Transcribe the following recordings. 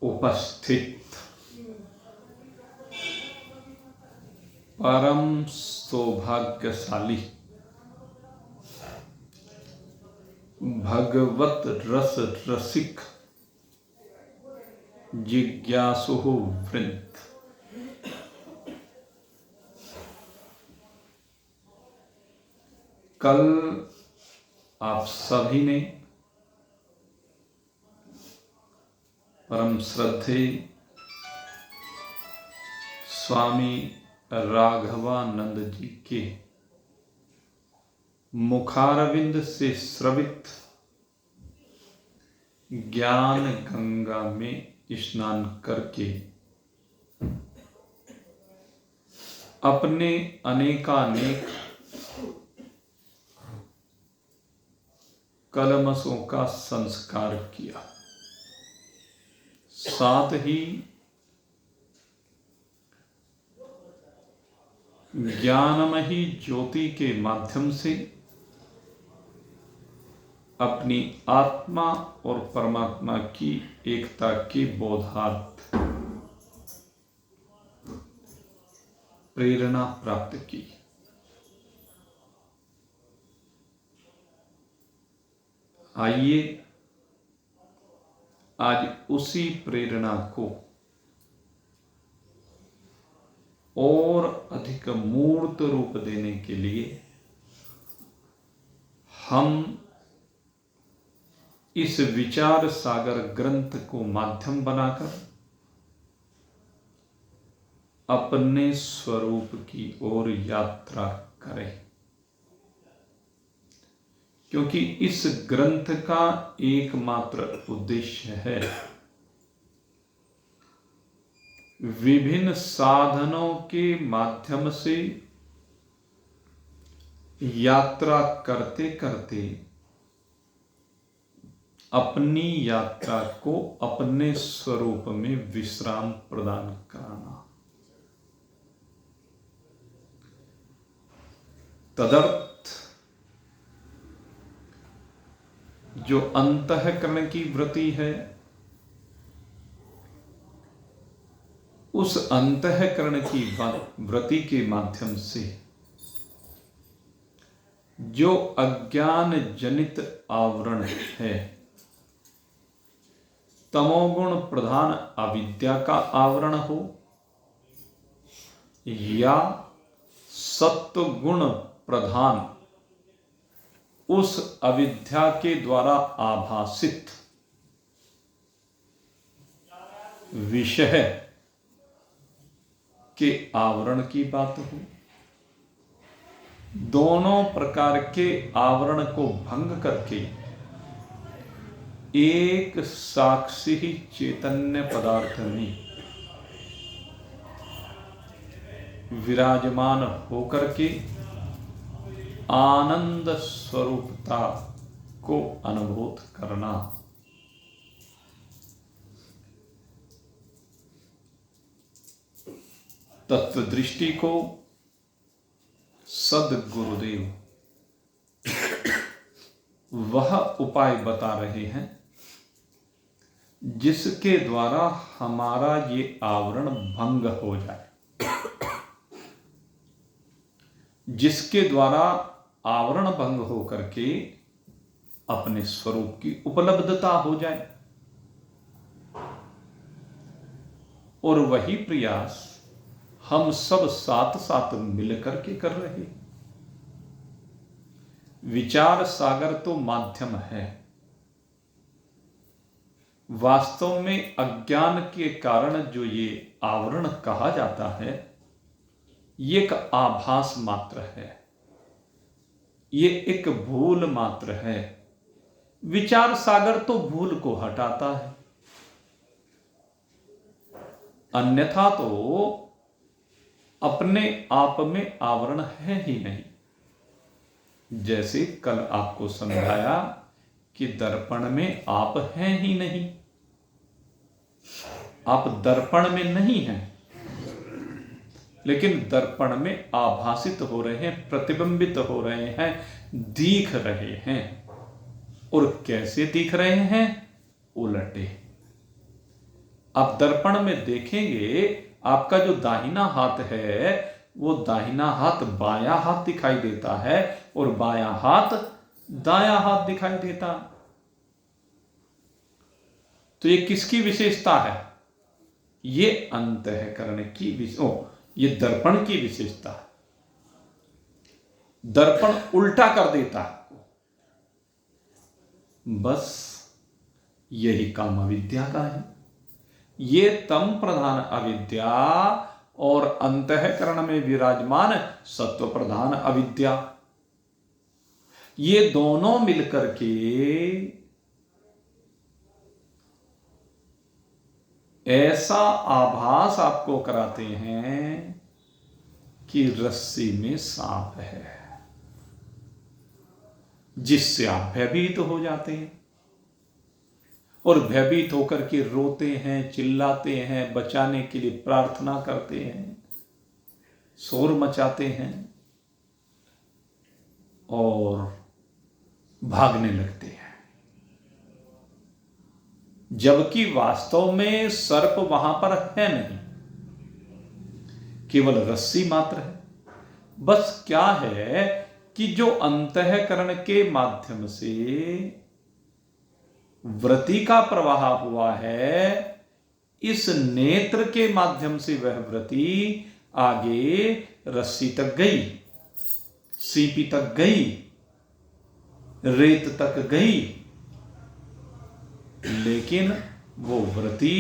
उपस्थित परम सौभाग्यशाली भगवत रस रसिक जिज्ञासु वृंद, कल आप सभी ने परम श्रद्धेय स्वामी राघवानंद जी के मुखारविंद से स्रवित ज्ञान गंगा में स्नान करके अपने अनेकानेक कलमसों का संस्कार किया, साथ ही ज्ञानमयी ज्योति के माध्यम से अपनी आत्मा और परमात्मा की एकता के बोधार्थ प्रेरणा प्राप्त की। आइए आज उसी प्रेरणा को और अधिक मूर्त रूप देने के लिए हम इस विचार सागर ग्रंथ को माध्यम बनाकर अपने स्वरूप की ओर यात्रा करें, क्योंकि इस ग्रंथ का एकमात्र उद्देश्य है विभिन्न साधनों के माध्यम से यात्रा करते करते अपनी यात्रा को अपने स्वरूप में विश्राम प्रदान कराना। तदर्थ जो अंतःकरण की वृत्ति है, उस अंतःकरण की वृत्ति के माध्यम से जो अज्ञान जनित आवरण है, तमोगुण प्रधान अविद्या का आवरण हो या सत्व गुण प्रधान उस अविद्या के द्वारा आभासित विषय के आवरण की बात हो, दोनों प्रकार के आवरण को भंग करके एक साक्षी ही चैतन्य पदार्थ में विराजमान होकर के आनंद स्वरूपता को अनुभूत करना, तत्वदृष्टि को सद्गुरुदेव वह उपाय बता रहे हैं जिसके द्वारा हमारा ये आवरण भंग हो जाए, जिसके द्वारा आवरण भंग हो करके अपने स्वरूप की उपलब्धता हो जाए। और वही प्रयास हम सब साथ साथ मिलकर के कर रहे हैं। विचार सागर तो माध्यम है, वास्तव में अज्ञान के कारण जो ये आवरण कहा जाता है, ये एक आभास मात्र है, ये एक भूल मात्र है। विचार सागर तो भूल को हटाता है, अन्यथा तो अपने आप में आवरण है ही नहीं। जैसे कल आपको समझाया कि दर्पण में आप हैं ही नहीं, आप दर्पण में नहीं हैं, लेकिन दर्पण में आभासित हो रहे हैं, प्रतिबिंबित हो रहे हैं, दिख रहे हैं। और कैसे दिख रहे हैं? उलटे। आप दर्पण में देखेंगे, आपका जो दाहिना हाथ है वो दाहिना हाथ बायां हाथ दिखाई देता है और बायां हाथ दायां हाथ दिखाई देता। तो ये किसकी विशेषता है? ये अंतःकरण की ये दर्पण की विशेषता है। दर्पण उल्टा कर देता है। बस यही काम अविद्या का है। ये तम प्रधान अविद्या और अंतःकरण में विराजमान सत्व प्रधान अविद्या, ये दोनों मिलकर के ऐसा आभास आपको कराते हैं कि रस्सी में सांप है, जिससे आप भयभीत हो जाते हैं और भयभीत होकर के रोते हैं, चिल्लाते हैं, बचाने के लिए प्रार्थना करते हैं, शोर मचाते हैं और भागने लगते हैं। जबकि वास्तव में सर्प वहां पर है नहीं, केवल रस्सी मात्र है। बस क्या है कि जो अंतःकरण के माध्यम से वृत्ति का प्रवाह हुआ है, इस नेत्र के माध्यम से वह वृत्ति आगे रस्सी तक गई, सीपी तक गई, रेत तक गई, लेकिन वो वृत्ति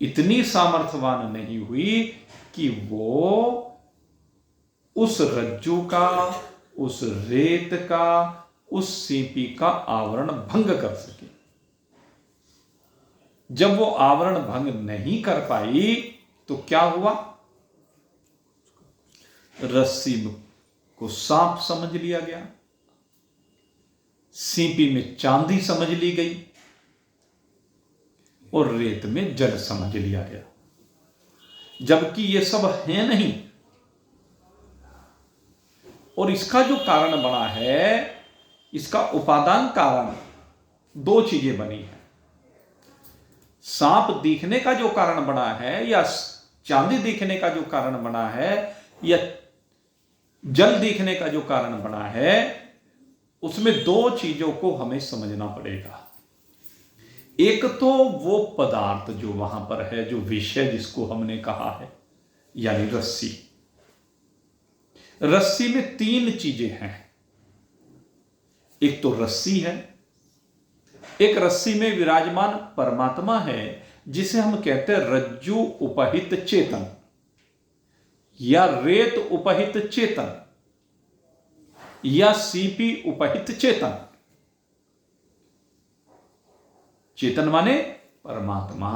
इतनी सामर्थ्यवान नहीं हुई कि वो उस रज्जू का, उस रेत का, उस सीपी का आवरण भंग कर सके। जब वो आवरण भंग नहीं कर पाई तो क्या हुआ? रस्सी को सांप समझ लिया गया, सीपी में चांदी समझ ली गई और रेत में जल समझ लिया गया, जबकि ये सब है नहीं। और इसका जो कारण बना है, इसका उपादान कारण दो चीजें बनी है। सांप दिखने का जो कारण बना है, या चांदी दिखने का जो कारण बना है, या जल दिखने का जो कारण बना है, उसमें दो चीजों को हमें समझना पड़ेगा। एक तो वो पदार्थ जो वहां पर है, जो विषय जिसको हमने कहा है, यानी रस्सी। रस्सी में तीन चीजें हैं। एक तो रस्सी है, एक रस्सी में विराजमान परमात्मा है, जिसे हम कहते हैं रज्जु उपहित चेतन या रेत उपहित चेतन या सीपी उपहित चेतन। चेतन माने परमात्मा,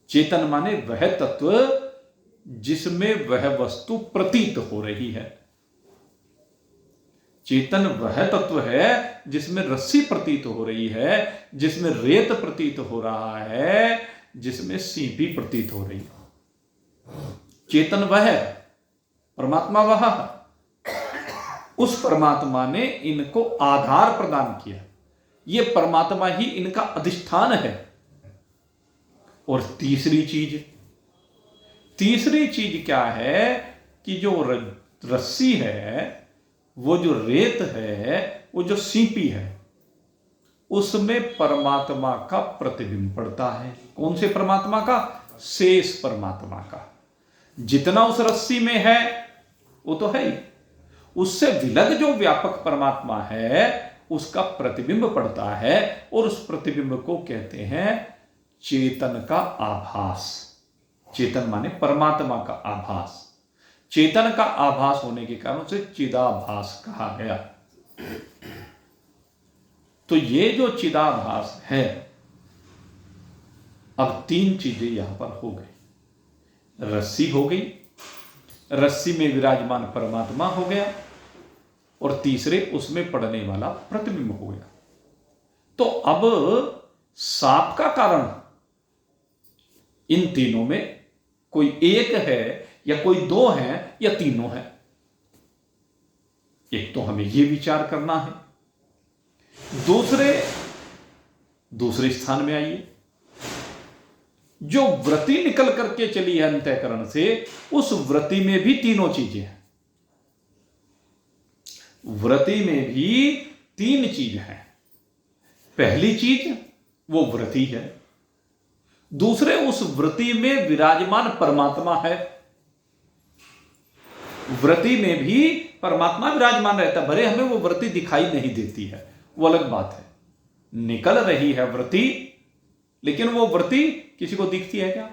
चेतन माने वह तत्व जिसमें वह वस्तु प्रतीत हो रही है। चेतन वह तत्व है जिसमें रस्सी प्रतीत हो रही है, जिसमें रेत प्रतीत हो रहा है, जिसमें सीपी प्रतीत हो रही है। चेतन वह है, परमात्मा वह है। उस परमात्मा ने इनको आधार प्रदान किया। यह परमात्मा ही इनका अधिष्ठान है। और तीसरी चीज क्या है कि जो रस्सी है, वो जो रेत है, वो जो सीपी है, उसमें परमात्मा का प्रतिबिंब पड़ता है। कौन से परमात्मा का? शेष परमात्मा का। जितना उस रस्सी में है वो तो है ही, उससे विलग जो व्यापक परमात्मा है उसका प्रतिबिंब पड़ता है, और उस प्रतिबिंब को कहते हैं चेतन का आभास। चेतन माने परमात्मा का आभास। चेतन का आभास होने के कारण उसे चिदाभास कहा गया। तो ये जो चिदाभास है, अब तीन चीजें यहां पर हो गई। रस्सी हो गई, रस्सी में विराजमान परमात्मा हो गया, और तीसरे उसमें पड़ने वाला प्रतिबिंब हो गया। तो अब सांप का कारण इन तीनों में कोई एक है, या कोई दो हैं, या तीनों हैं। एक तो हमें यह विचार करना है। दूसरे, दूसरे स्थान में आइए, जो वृत्ति निकल करके चली है अंतःकरण से, उस वृत्ति में भी तीनों चीजें हैं। वृत्ति में भी तीन चीज हैं। पहली चीज वो वृत्ति है, दूसरे उस वृत्ति में विराजमान परमात्मा है। वृत्ति में भी परमात्मा विराजमान रहता है, भले हमें वो वृत्ति दिखाई नहीं देती है, वो अलग बात है। निकल रही है वृत्ति, लेकिन वो वृत्ति किसी को दिखती है क्या?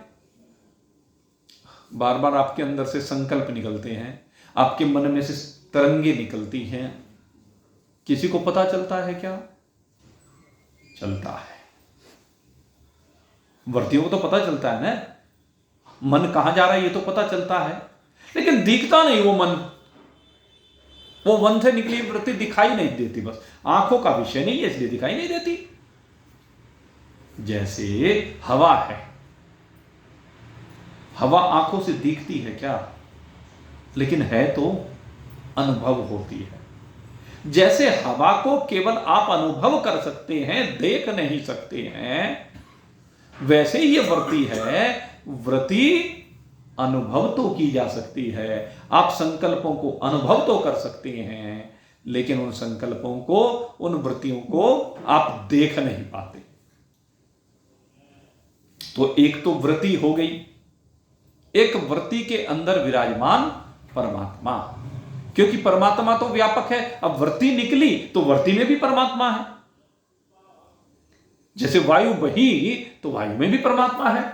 बार बार आपके अंदर से संकल्प निकलते हैं, आपके मन में से तरंगे निकलती हैं, किसी को पता चलता है क्या? चलता है। वृत्तियों को तो पता चलता है ना, मन कहां जा रहा है ये तो पता चलता है, लेकिन दिखता नहीं वो मन। वो मन से निकली वृत्ति दिखाई नहीं देती, बस आंखों का विषय नहीं है इसलिए दिखाई नहीं देती। जैसे हवा है, हवा आंखों से दिखती है क्या? लेकिन है तो अनुभव होती है। जैसे हवा को केवल आप अनुभव कर सकते हैं, देख नहीं सकते हैं, वैसे ये वृत्ति है, वृत्ति अनुभव तो की जा सकती है। आप संकल्पों को अनुभव तो कर सकते हैं, लेकिन उन संकल्पों को, उन वृत्तियों को आप देख नहीं पाते। तो एक तो वृत्ति हो गई, एक वृत्ति के अंदर विराजमान परमात्मा, क्योंकि परमात्मा तो व्यापक है। अब वृत्ति निकली तो वृत्ति में भी परमात्मा है। जैसे वायु बही तो वायु में भी परमात्मा है।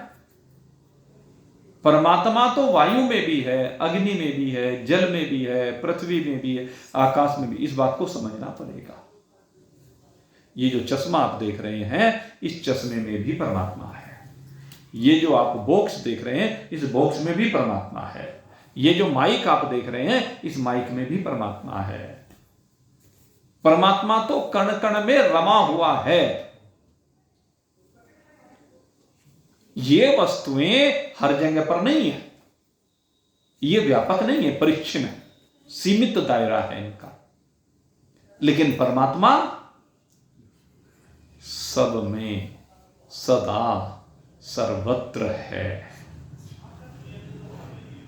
परमात्मा तो वायु में भी है, अग्नि में भी है, जल में भी है, पृथ्वी में भी है, आकाश में भी। इस बात को समझना पड़ेगा। ये जो चश्मा आप देख रहे हैं, इस चश्मे में भी परमात्मा है। ये जो आप बॉक्स देख रहे हैं, इस बॉक्स में भी परमात्मा है। ये जो माइक आप देख रहे हैं, इस माइक में भी परमात्मा है। परमात्मा तो कण कण में रमा हुआ है। ये वस्तुएं हर जगह पर नहीं है, ये व्यापक नहीं है, परिच्छिन्न है, सीमित दायरा है इनका। लेकिन परमात्मा सब में, सदा, सर्वत्र है।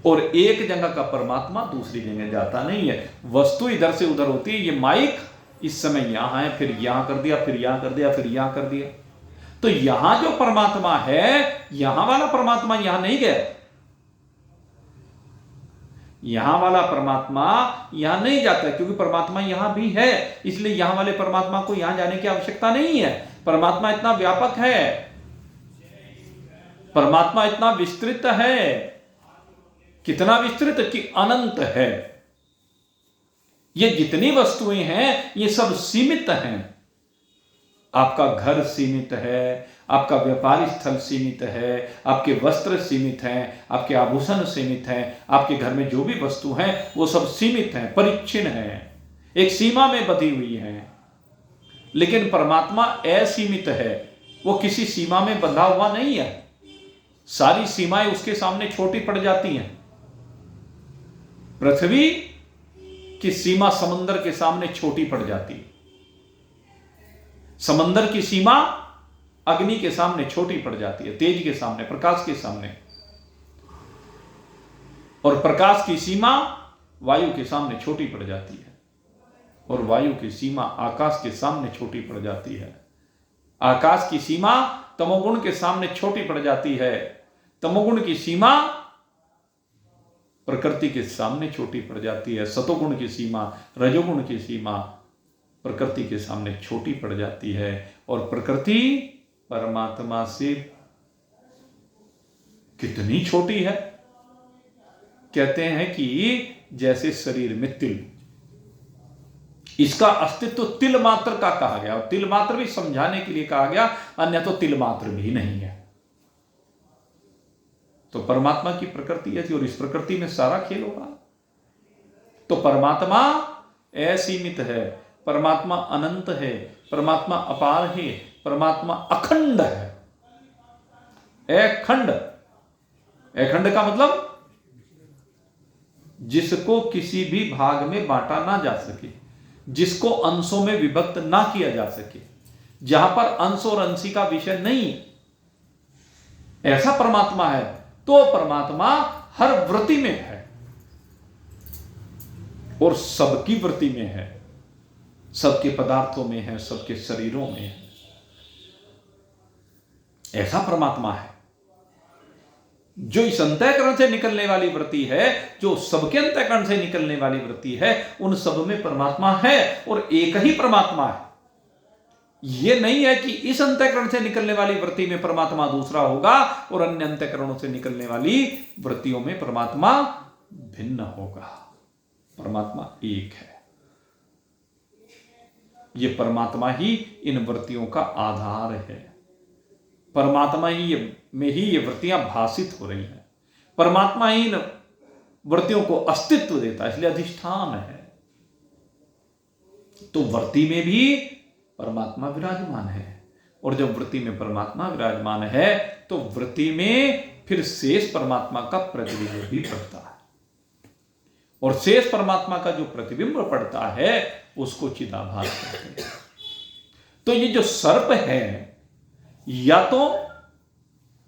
और एक जगह का परमात्मा दूसरी जगह जाता नहीं है। वस्तु इधर से उधर होती है। ये माइक इस समय यहां है, फिर यहां कर दिया, फिर यहां कर दिया, फिर यहां कर दिया। तो यहां जो परमात्मा है, यहां वाला परमात्मा यहां नहीं गया। यहां वाला परमात्मा यहां नहीं जाता, क्योंकि परमात्मा यहां भी है। इसलिए यहां वाले परमात्मा को यहां जाने की आवश्यकता नहीं है। परमात्मा इतना व्यापक है, परमात्मा इतना विस्तृत है। कितना विस्तृत कि अनंत है। ये जितनी वस्तुएं हैं, ये सब सीमित हैं। आपका घर सीमित है, आपका व्यापार स्थल सीमित है, आपके वस्त्र सीमित हैं, आपके आभूषण सीमित हैं, आपके घर में जो भी वस्तु हैं वो सब सीमित हैं, परिच्छिन्न हैं, एक सीमा में बंधी हुई हैं। लेकिन परमात्मा असीमित है, वो किसी सीमा में बंधा हुआ नहीं है। सारी सीमाएं उसके सामने छोटी पड़ जाती हैं। पृथ्वी की सीमा समंदर के सामने छोटी पड़ जाती है। समंदर की सीमा अग्नि के सामने छोटी पड़ जाती है, तेज के सामने, प्रकाश के सामने। और प्रकाश की सीमा वायु के सामने छोटी पड़ जाती है, और वायु की सीमा आकाश के सामने छोटी पड़ जाती है। आकाश की सीमा तमोगुण के सामने छोटी पड़ जाती है। तमोगुण की सीमा प्रकृति के सामने छोटी पड़ जाती है। सतोगुण की सीमा, रजोगुण की सीमा प्रकृति के सामने छोटी पड़ जाती है। और प्रकृति परमात्मा से कितनी छोटी है। कहते हैं कि जैसे शरीर में तिल, इसका अस्तित्व तिल मात्र का कहा गया, और तिल मात्र भी समझाने के लिए कहा गया, अन्य तो तिल मात्र भी नहीं है। तो परमात्मा की प्रकृति ऐसी, और इस प्रकृति में सारा खेल होगा। तो परमात्मा असीमित है, परमात्मा अनंत है, परमात्मा अपार है, परमात्मा अखंड है। अखंड, अखंड का मतलब जिसको किसी भी भाग में बांटा ना जा सके, जिसको अंशों में विभक्त ना किया जा सके, जहां पर अंश और अंशी का विषय नहीं, ऐसा परमात्मा है। तो परमात्मा हर वृत्ति में है और सबकी वृत्ति में है, सबके पदार्थों में है, सबके शरीरों में है। ऐसा परमात्मा है जो इस अंतःकरण से निकलने वाली वृत्ति है, जो सबके अंतःकरण से निकलने वाली वृत्ति है, उन सब में परमात्मा है और एक ही परमात्मा है। यह नहीं है कि इस अंतःकरण से निकलने वाली वृत्ति में परमात्मा दूसरा होगा और अन्य अंतःकरणों से निकलने वाली वृत्तियों में परमात्मा भिन्न होगा। परमात्मा एक है। यह परमात्मा ही इन वृत्तियों का आधार है। परमात्मा ही में ही ये वृत्तियां भाषित हो रही हैं। परमात्मा ही इन वृत्तियों को अस्तित्व देता है, इसलिए अधिष्ठान है। तो वृत्ति में भी परमात्मा विराजमान है और जब वृत्ति में परमात्मा विराजमान है तो वृत्ति में फिर शेष परमात्मा का प्रतिबिंब भी पड़ता है और शेष परमात्मा का जो प्रतिबिंब पड़ता है उसको चिदाभास कहते हैं। तो ये जो सर्प है, या तो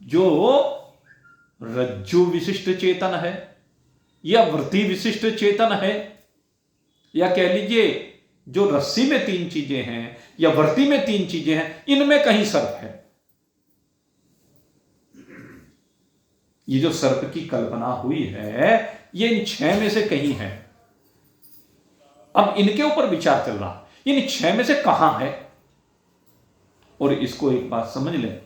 जो रज्जु विशिष्ट चेतन है या वृत्ति विशिष्ट चेतन है, या कह लीजिए जो रस्सी में तीन चीजें हैं या वृत्ति में तीन चीजें हैं, इनमें कहीं सर्प है। ये जो सर्प की कल्पना हुई है ये इन छह में से कहीं है। अब इनके ऊपर विचार चल रहा, इन छह में से कहां है। और इसको एक बात समझ लें,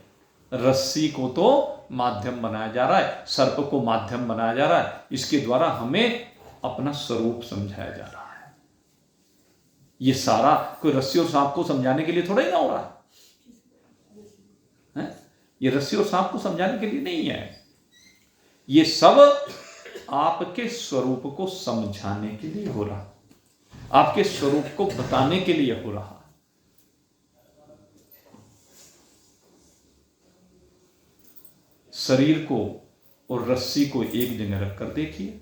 रस्सी को तो माध्यम बनाया जा रहा है, सर्प को माध्यम बनाया जा रहा है, इसके द्वारा हमें अपना स्वरूप समझाया जा रहा है। ये सारा कोई रस्सी और सांप को समझाने के लिए थोड़ा ही ना हो रहा है? ये रस्सी और सांप को समझाने के लिए नहीं है, ये सब आपके स्वरूप को समझाने के लिए हो रहा, आपके स्वरूप को बताने के लिए हो रहा। शरीर को और रस्सी को एक जगह रखकर देखिए,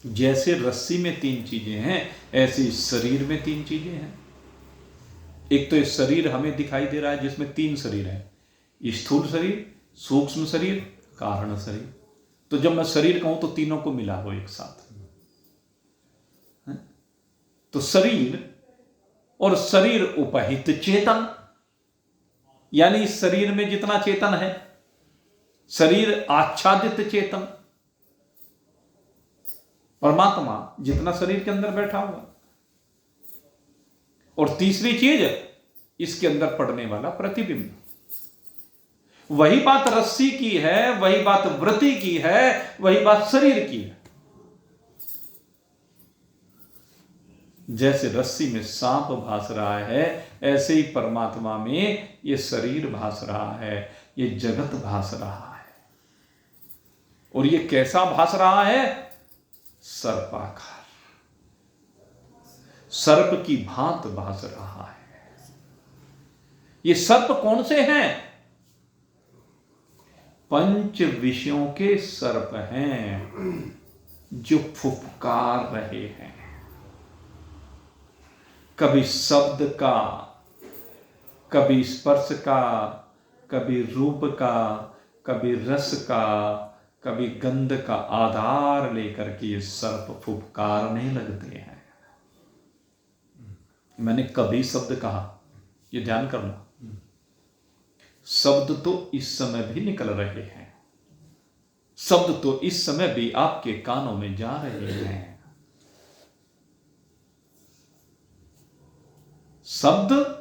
जैसे रस्सी में तीन चीजें हैं ऐसे शरीर में तीन चीजें हैं। एक तो ये शरीर हमें दिखाई दे रहा है जिसमें तीन शरीर हैं, स्थूल शरीर, सूक्ष्म शरीर, कारण शरीर। तो जब मैं शरीर कहूं तो तीनों को मिला हो एक साथ। तो शरीर और शरीर उपहित चेतन, यानी इस शरीर में जितना चेतन है, शरीर आच्छादित चेतन, परमात्मा जितना शरीर के अंदर बैठा हुआ, और तीसरी चीज इसके अंदर पड़ने वाला प्रतिबिंब। वही बात रस्सी की है, वही बात वृत्ति की है, वही बात शरीर की है। जैसे रस्सी में सांप भास रहा है ऐसे ही परमात्मा में ये शरीर भास रहा है, ये जगत भास रहा है। और ये कैसा भास रहा है? सर्पाकार, सर्प की भांत भास रहा है। ये सर्प कौन से हैं? पंच विषयों के सर्प हैं जो फुफकार रहे हैं। कभी शब्द का, कभी स्पर्श का, कभी रूप का, कभी रस का, कभी गंध का आधार लेकर के ये सर्प फुफकारने लगते हैं। मैंने कभी शब्द कहा, ये ध्यान करना। शब्द तो इस समय भी निकल रहे हैं, शब्द तो इस समय भी आपके कानों में जा रहे हैं। शब्द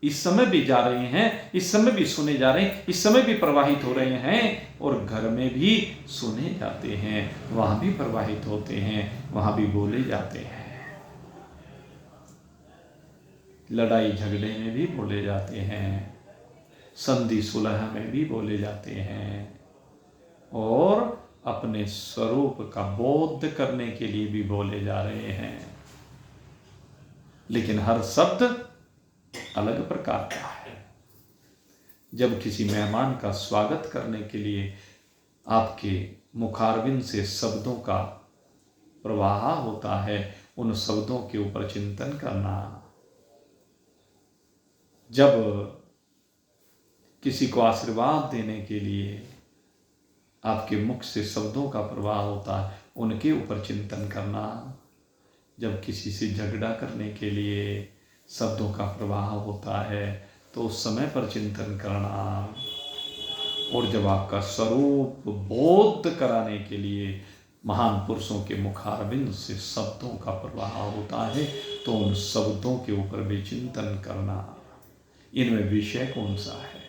इस समय भी जा रहे हैं, इस समय भी सुने जा रहे हैं, इस समय भी प्रवाहित हो रहे हैं, और घर में भी सुने जाते हैं, वहां भी प्रवाहित होते हैं, वहां भी बोले जाते हैं। लड़ाई झगड़े में भी बोले जाते हैं, संधि सुलह में भी बोले जाते हैं, और अपने स्वरूप का बोध करने के लिए भी बोले जा रहे हैं। लेकिन हर शब्द अलग प्रकार का है। जब किसी मेहमान का स्वागत करने के लिए आपके मुखारविंद से शब्दों का प्रवाह होता है, उन शब्दों के ऊपर चिंतन करना। जब किसी को आशीर्वाद देने के लिए आपके मुख से शब्दों का प्रवाह होता है, उनके ऊपर चिंतन करना। जब किसी से झगड़ा करने के लिए शब्दों का प्रवाह होता है तो उस समय पर चिंतन करना। और जब आपका स्वरूप बोध कराने के लिए महान पुरुषों के मुखारविंद से शब्दों का प्रवाह होता है तो उन शब्दों के ऊपर भी चिंतन करना। इनमें विषय कौन सा है?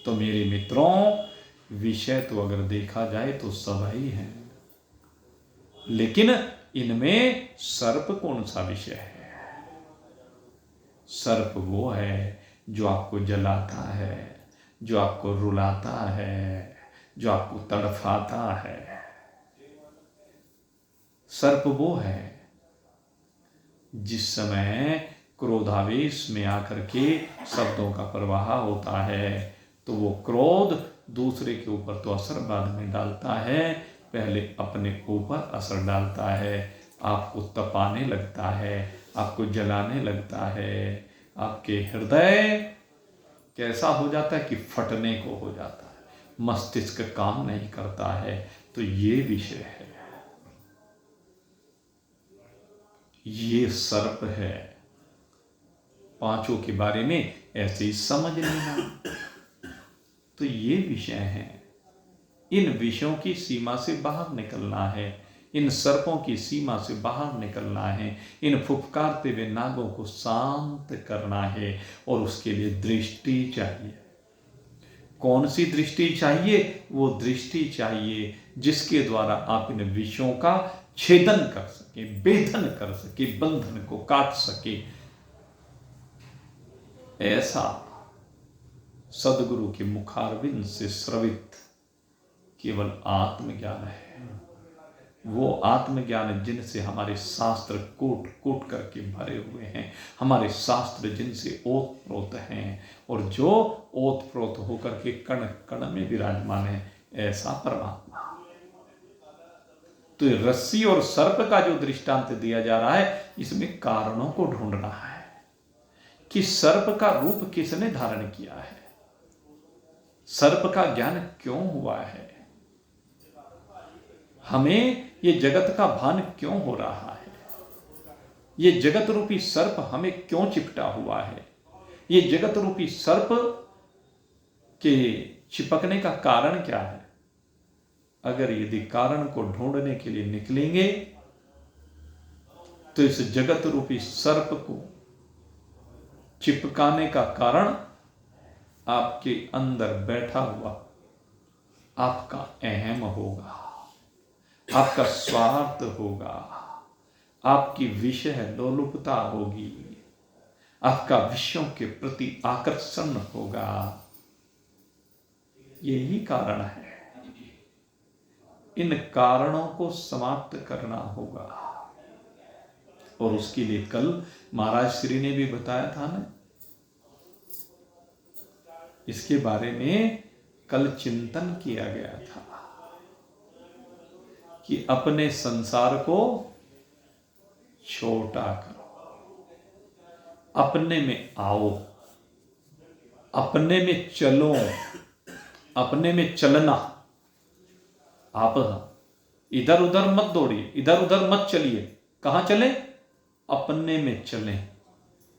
तो मेरे मित्रों, विषय तो अगर देखा जाए तो सब ही है, लेकिन इनमें सर्प कौन सा विषय है? सर्प वो है जो आपको जलाता है, जो आपको रुलाता है, जो आपको तड़फाता है। सर्प वो है जिस समय क्रोधावेश में आकर के शब्दों का प्रवाह होता है तो वो क्रोध दूसरे के ऊपर तो असर बाद में डालता है, पहले अपने ऊपर असर डालता है, आपको तपाने लगता है, आपको जलाने लगता है, आपके हृदय कैसा हो जाता है कि फटने को हो जाता है, मस्तिष्क काम नहीं करता है। तो ये विषय है, ये सर्प है। पांचों के बारे में ऐसे ही समझ लेना। तो ये विषय हैं, इन विषयों की सीमा से बाहर निकलना है, इन सर्पों की सीमा से बाहर निकलना है, इन फुफकारते हुए नागों को शांत करना है। और उसके लिए दृष्टि चाहिए। कौन सी दृष्टि चाहिए? वो दृष्टि चाहिए जिसके द्वारा आप इन विषयों का छेदन कर सके, भेदन कर सके, बंधन को काट सके। ऐसा सदगुरु के मुखारविंद से श्रवित केवल आत्मज्ञान है। वो आत्मज्ञान जिनसे हमारे शास्त्र कोट कोट करके भरे हुए हैं, हमारे शास्त्र जिनसे ओतप्रोत हैं और जो ओतप्रोत होकर के कण कण में विराजमान है, ऐसा परमात्मा। तो रस्सी और सर्प का जो दृष्टांत दिया जा रहा है, इसमें कारणों को ढूंढ रहा है कि सर्प का रूप किसने धारण किया है, सर्प का ज्ञान क्यों हुआ है, हमें ये जगत का भान क्यों हो रहा है, ये जगत रूपी सर्प हमें क्यों चिपटा हुआ है, ये जगत रूपी सर्प के चिपकने का कारण क्या है। अगर यदि कारण को ढूंढने के लिए निकलेंगे तो इस जगत रूपी सर्प को चिपकाने का कारण आपके अंदर बैठा हुआ आपका अहम होगा, आपका स्वार्थ होगा, आपकी विषय लोलुपता होगी, आपका विषयों के प्रति आकर्षण होगा। यही कारण है। इन कारणों को समाप्त करना होगा और उसके लिए कल महाराज श्री ने भी बताया था ना, इसके बारे में कल चिंतन किया गया था कि अपने संसार को छोटा करो, अपने में आओ, अपने में चलो, अपने में चलना। आप इधर उधर मत दौड़िए, इधर उधर मत चलिए। कहां चले? अपने में चलें।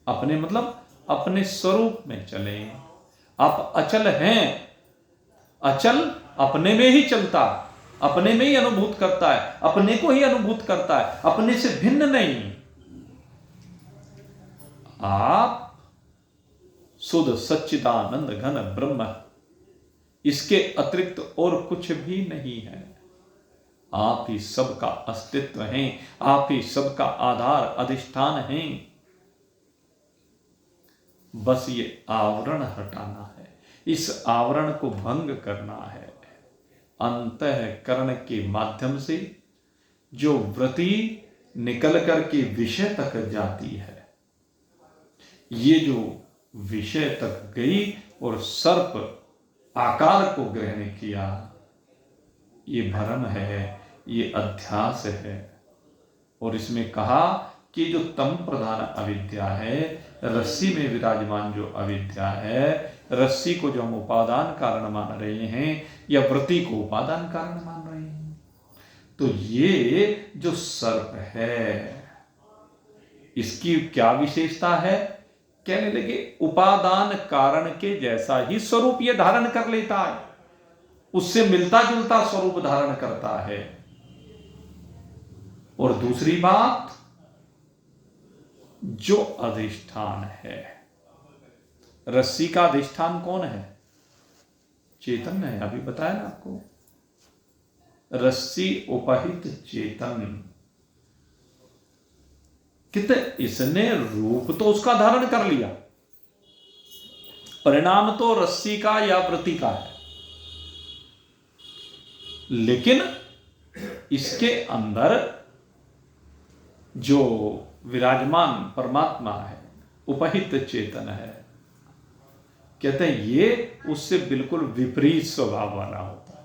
अपने मतलब अपने स्वरूप में चलें। आप अचल हैं, अचल अपने में ही चलता, अपने में ही अनुभूत करता है, अपने को ही अनुभूत करता है, अपने से भिन्न नहीं। आप शुद्ध सच्चिदानंद घन ब्रह्म, इसके अतिरिक्त और कुछ भी नहीं है। आप ही सबका अस्तित्व हैं, आप ही सबका आधार अधिष्ठान हैं। बस ये आवरण हटाना है, इस आवरण को भंग करना है। अंतःकरण के माध्यम से जो वृत्ति निकल करके विषय तक जाती है, ये जो विषय तक गई और सर्प आकार को ग्रहण किया, ये भ्रम है, ये अध्यास है। और इसमें कहा कि जो तम प्रधान अविद्या है, रस्सी में विराजमान जो अविद्या है, रस्सी को जो हम उपादान कारण मान रहे हैं या वृत्ति को उपादान कारण मान रहे हैं, तो ये जो सर्प है इसकी क्या विशेषता है? कहने लगे उपादान कारण के जैसा ही स्वरूप ये धारण कर लेता है, उससे मिलता जुलता स्वरूप धारण करता है। और दूसरी बात, जो अधिष्ठान है, रस्सी का अधिष्ठान कौन है? चेतन है। अभी बताया ना आपको, रस्सी उपहित चेतन। कितने इसने रूप तो उसका धारण कर लिया, परिणाम तो रस्सी का या वृत्ति का है, लेकिन इसके अंदर जो विराजमान परमात्मा है, उपहित चेतन है, कहते हैं ये उससे बिल्कुल विपरीत स्वभाव वाला होता है।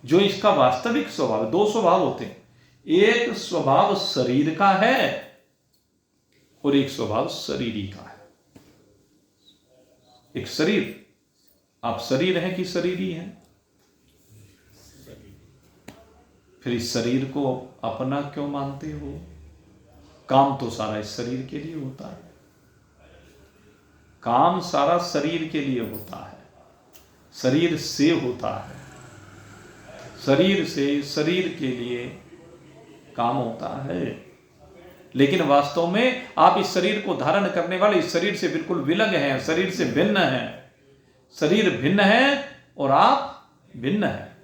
जो इसका वास्तविक स्वभाव, दो स्वभाव होते हैं, एक स्वभाव शरीर का है और एक स्वभाव शरीरी का है। एक शरीर, आप शरीर हैं कि शरीरी हैं? फिर इस शरीर को अपना क्यों मानते हो? काम तो सारा इस शरीर के लिए होता है, काम सारा शरीर के लिए होता है, शरीर से होता है, शरीर से शरीर के लिए काम होता है। लेकिन वास्तव में आप इस शरीर को धारण करने वाले इस शरीर से बिल्कुल विलग हैं, शरीर से भिन्न हैं। शरीर भिन्न है और आप भिन्न हैं।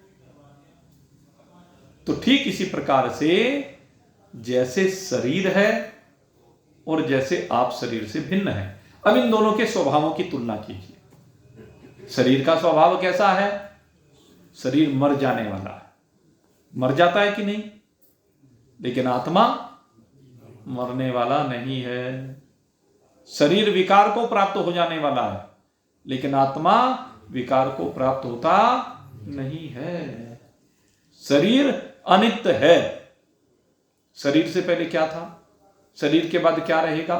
तो ठीक इसी प्रकार से जैसे शरीर है और जैसे आप शरीर से भिन्न हैं, अब इन दोनों के स्वभावों की तुलना कीजिए। शरीर का स्वभाव कैसा है? शरीर मर जाने वाला है, मर जाता है कि नहीं? लेकिन आत्मा मरने वाला नहीं है। शरीर विकार को प्राप्त हो जाने वाला है, लेकिन आत्मा विकार को प्राप्त होता नहीं है। शरीर अनित्य है। शरीर से पहले क्या था? शरीर के बाद क्या रहेगा?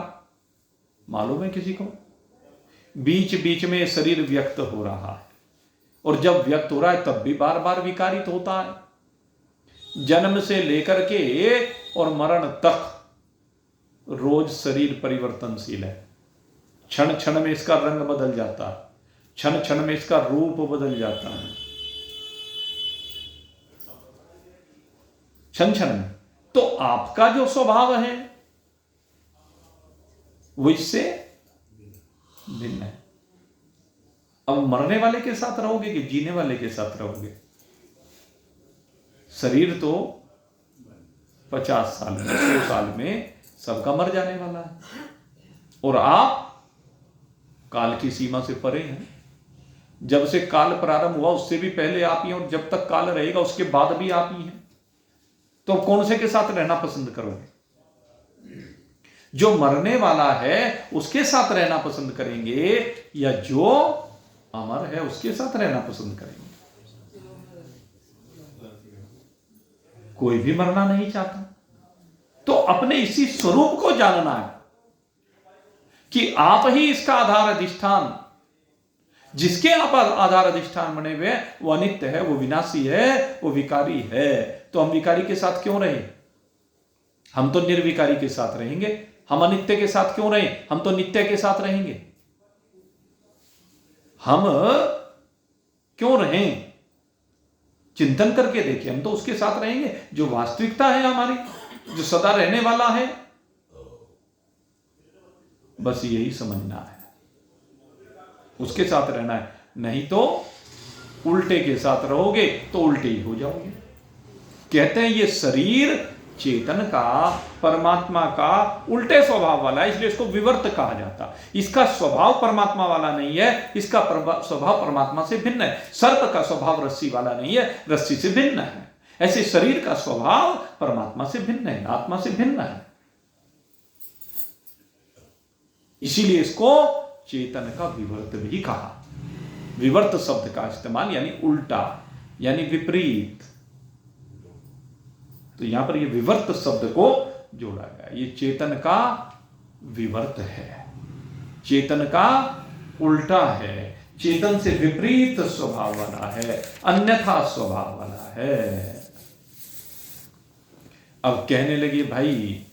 मालूम है किसी को? बीच बीच में शरीर व्यक्त हो रहा है, और जब व्यक्त हो रहा है तब भी बार बार विकारित होता है। जन्म से लेकर के और मरण तक रोज शरीर परिवर्तनशील है। क्षण क्षण में इसका रंग बदल जाता है, क्षण क्षण में इसका रूप बदल जाता है, क्षण क्षण में। तो आपका जो स्वभाव है वो इससे भिन्न है। अब मरने वाले के साथ रहोगे कि जीने वाले के साथ रहोगे? शरीर तो 50 साल में, 100 साल में सबका मर जाने वाला है, और आप काल की सीमा से परे हैं। जब से काल प्रारंभ हुआ उससे भी पहले आप ही हैं, और जब तक काल रहेगा उसके बाद भी आप ही हैं। तो कौन से के साथ रहना पसंद करोगे? जो मरने वाला है उसके साथ रहना पसंद करेंगे, या जो अमर है उसके साथ रहना पसंद करेंगे? कोई भी मरना नहीं चाहता। तो अपने इसी स्वरूप को जानना है कि आप ही इसका आधार अधिष्ठान, जिसके आप आधार अधिष्ठान बने हुए वो अनित्य है, वो विनाशी है, वो विकारी है। तो हम विकारी के साथ क्यों रहे? हम तो निर्विकारी के साथ रहेंगे। हम अनित्य के साथ क्यों रहे? हम तो नित्य के साथ रहेंगे। हम क्यों रहें? चिंतन करके देखिए, हम तो उसके साथ रहेंगे जो वास्तविकता है हमारी, जो सदा रहने वाला है। बस यही समझना है, उसके साथ रहना है। नहीं तो उल्टे के साथ रहोगे तो उल्टे ही हो जाओगे। कहते हैं ये शरीर चेतन का, परमात्मा का उल्टे स्वभाव वाला है, इसलिए इसको विवर्त कहा जाता। इसका स्वभाव परमात्मा वाला नहीं है, इसका स्वभाव परमात्मा से भिन्न है। सर्प का स्वभाव रस्सी वाला नहीं है, रस्सी से भिन्न है। ऐसे शरीर का स्वभाव परमात्मा से भिन्न है, आत्मा से भिन्न है। इसीलिए इसको चेतन का विवर्त भी कहा। विवर्त शब्द का इस्तेमाल यानी उल्टा, यानी विपरीत। तो यहां पर ये विवर्त शब्द को जोड़ा गया। ये चेतन का विवर्त है। चेतन का उल्टा है, चेतन से विपरीत स्वभाव वाला है, अन्यथा स्वभाव वाला है। अब कहने लगे भाई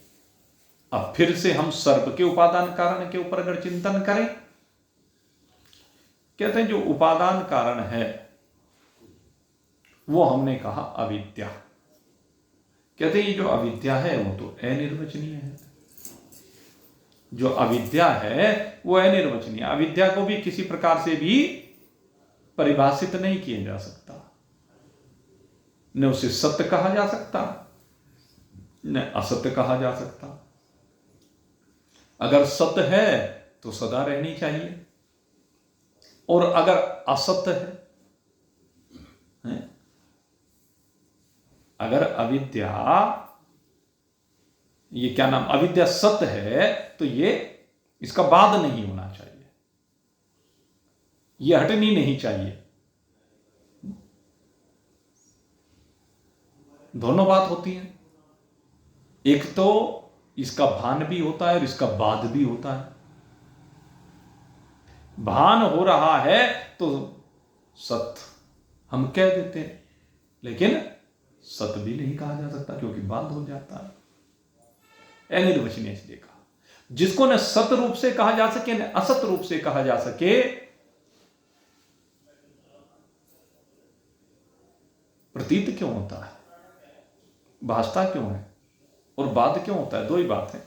अब फिर से हम सर्प के उपादान कारण के ऊपर अगर चिंतन करें, कहते हैं जो उपादान कारण है वो हमने कहा अविद्या। कहते हैं ये जो अविद्या है वो तो अनिर्वचनीय है। जो अविद्या है वो अनिर्वचनीय। अविद्या को भी किसी प्रकार से भी परिभाषित नहीं किया जा सकता, न उसे सत्य कहा जा सकता न असत्य कहा जा सकता। अगर सत्य है तो सदा रहनी चाहिए, और अगर असत्य है, अगर अविद्या, ये क्या नाम, अविद्या सत्य है तो ये इसका बाद नहीं होना चाहिए, ये हटनी नहीं चाहिए। दोनों बात होती है, एक तो इसका भान भी होता है और इसका बाद भी होता है। भान हो रहा है तो सत्य हम कह देते हैं, लेकिन सत्य भी नहीं कहा जा सकता क्योंकि बाद हो जाता है। अनिर्वचनीय इसलिए कहा। जिसको न सत्य रूप से कहा जा सके न असत्य रूप से कहा जा सके, प्रतीत क्यों होता है, भासता क्यों है और बाद क्यों होता है? दो ही बात है,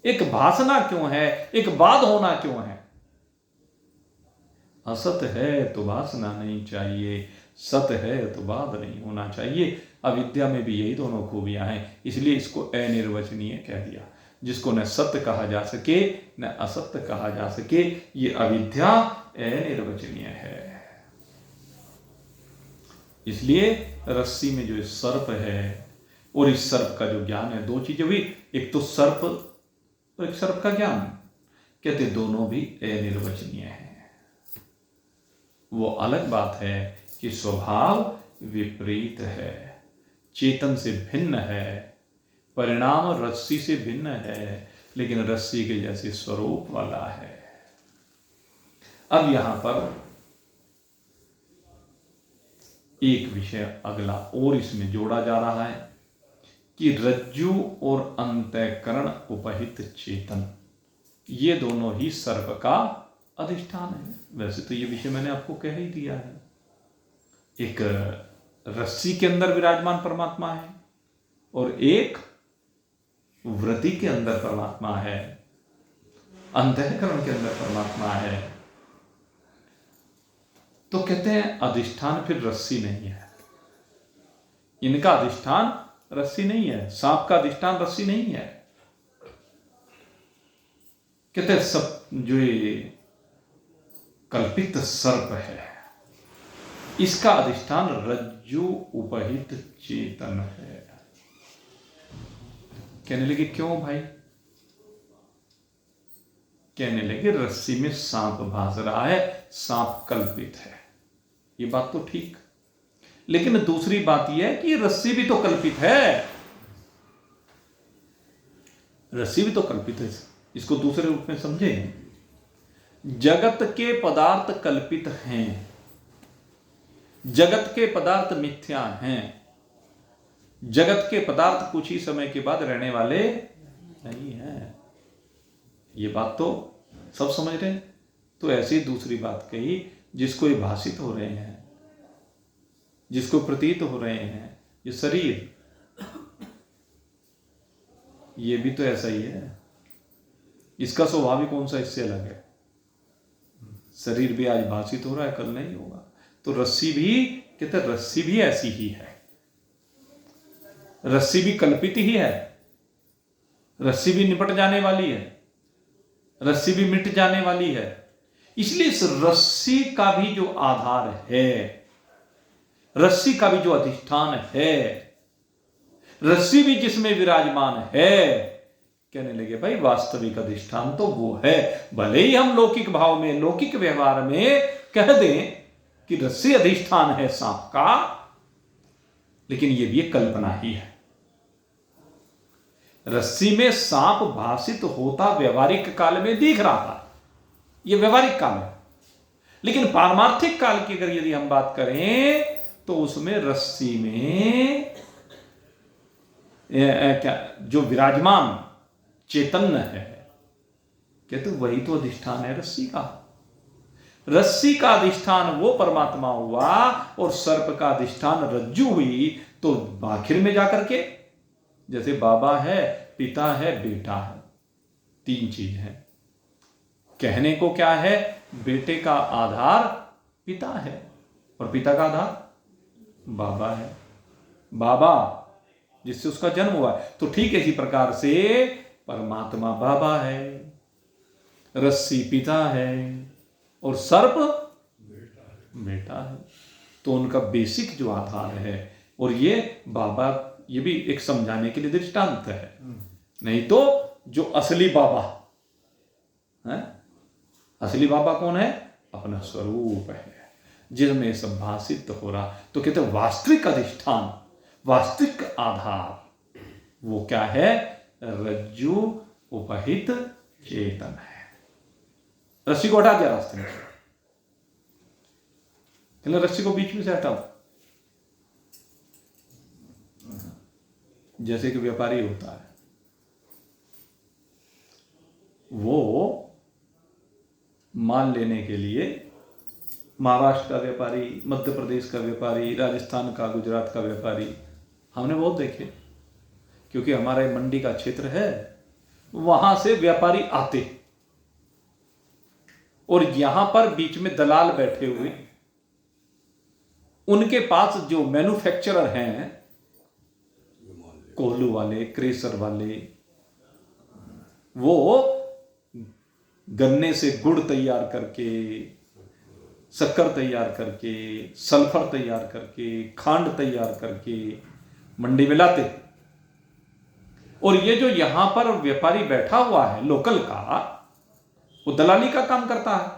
एक भासना क्यों है, एक बाद होना क्यों है। असत है तो भासना नहीं चाहिए, सत्य है तो बाद नहीं होना चाहिए। अविद्या में भी यही दोनों खूबियां हैं, इसलिए इसको अनिर्वचनीय कह दिया। जिसको न सत्य कहा जा सके न असत्य कहा जा सके, ये अविद्या अनिर्वचनीय है। इसलिए रस्सी में जो सर्प है और इस सर्प का जो ज्ञान है, दो चीजें हुई, एक तो सर्प और एक सर्प का ज्ञान। कहते दोनों भी अनिर्वचनीय है। वो अलग बात है कि स्वभाव विपरीत है, चेतन से भिन्न है, परिणाम रस्सी से भिन्न है, लेकिन रस्सी के जैसे स्वरूप वाला है। अब यहां पर एक विषय अगला और इसमें जोड़ा जा रहा है कि रज्जु और अंतःकरण उपहित चेतन, ये दोनों ही सर्प का अधिष्ठान है। वैसे तो ये विषय मैंने आपको कह ही दिया है। एक रस्सी के अंदर विराजमान परमात्मा है और एक वृत्ति के अंदर परमात्मा है, अंतःकरण के अंदर परमात्मा है। तो कहते हैं अधिष्ठान फिर रस्सी नहीं है, इनका अधिष्ठान रस्सी नहीं है, सांप का अधिष्ठान रस्सी नहीं है। कहते हैं सब जो ये कल्पित सर्प है, इसका अधिष्ठान रज्जु उपहित चेतन है। कहने लगे क्यों भाई? कहने लगे रस्सी में सांप भास रहा है, सांप कल्पित है, ये बात तो ठीक, लेकिन दूसरी बात यह है कि रस्सी भी तो कल्पित है, रस्सी भी तो कल्पित है। इसको दूसरे रूप में समझें, जगत के पदार्थ कल्पित हैं, जगत के पदार्थ मिथ्या हैं, जगत के पदार्थ कुछ ही समय के बाद रहने वाले नहीं हैं। ये बात तो सब समझ रहे हैं। तो ऐसी दूसरी बात कही, जिसको ये भाषित हो रहे हैं, जिसको प्रतीत हो रहे हैं, ये शरीर, ये भी तो ऐसा ही है। इसका स्वभाव ही कौन सा इससे अलग है? शरीर भी आज भाषित हो रहा है, कल नहीं होगा। तो रस्सी भी, कहते रस्सी भी ऐसी ही है, रस्सी भी कल्पित ही है, रस्सी भी निपट जाने वाली है, रस्सी भी मिट जाने वाली है। इसलिए इस रस्सी का भी जो आधार है, रस्सी का भी जो अधिष्ठान है, रस्सी भी जिसमें विराजमान है, कहने लगे भाई वास्तविक अधिष्ठान तो वो है। भले ही हम लौकिक भाव में, लौकिक व्यवहार में कह दें कि रस्सी अधिष्ठान है सांप का, लेकिन ये भी एक कल्पना ही है। रस्सी में सांप भासित होता व्यवहारिक काल में दिख रहा था, यह व्यवहारिक काल है। लेकिन पारमार्थिक काल की अगर यदि हम बात करें तो उसमें रस्सी में क्या जो विराजमान चैतन्य है, कहते वही तो अधिष्ठान है रस्सी का। रस्सी का अधिष्ठान वो परमात्मा हुआ और सर्प का अधिष्ठान रज्जु हुई। तो आखिर में जाकर के जैसे बाबा है, पिता है, बेटा है, तीन चीज है। कहने को क्या है, बेटे का आधार पिता है और पिता का आधार बाबा है। बाबा जिससे उसका जन्म हुआ है। तो ठीक इसी प्रकार से परमात्मा बाबा है, रस्सी पिता है और सर्प बेटा है। तो उनका बेसिक जो आधार है, और ये बाबा, ये भी एक समझाने के लिए दृष्टांत है। नहीं तो जो असली बाबा है, असली बाबा कौन है, अपना स्वरूप है जिसमें सब भाषित हो रहा। तो कहते वास्तविक अधिष्ठान, वास्तविक आधार वो क्या है, रज्जु उपहित चेतन है। रस्सी को हटा दिया रास्ते में, रस्सी को बीच में से हटाओ। जैसे कि व्यापारी होता है, वो माल लेने के लिए महाराष्ट्र का व्यापारी, मध्य प्रदेश का व्यापारी, राजस्थान का, गुजरात का व्यापारी हमने बहुत देखे, क्योंकि हमारा मंडी का क्षेत्र है, वहां से व्यापारी आते और यहां पर बीच में दलाल बैठे हुए, उनके पास जो मैन्युफैक्चरर हैं, कोल्हू वाले, क्रेशर वाले, वो गन्ने से गुड़ तैयार करके, शक्कर तैयार करके, सल्फर तैयार करके, खांड तैयार करके मंडी में लाते। और ये जो यहां पर व्यापारी बैठा हुआ है लोकल का, वो दलाली का काम करता है।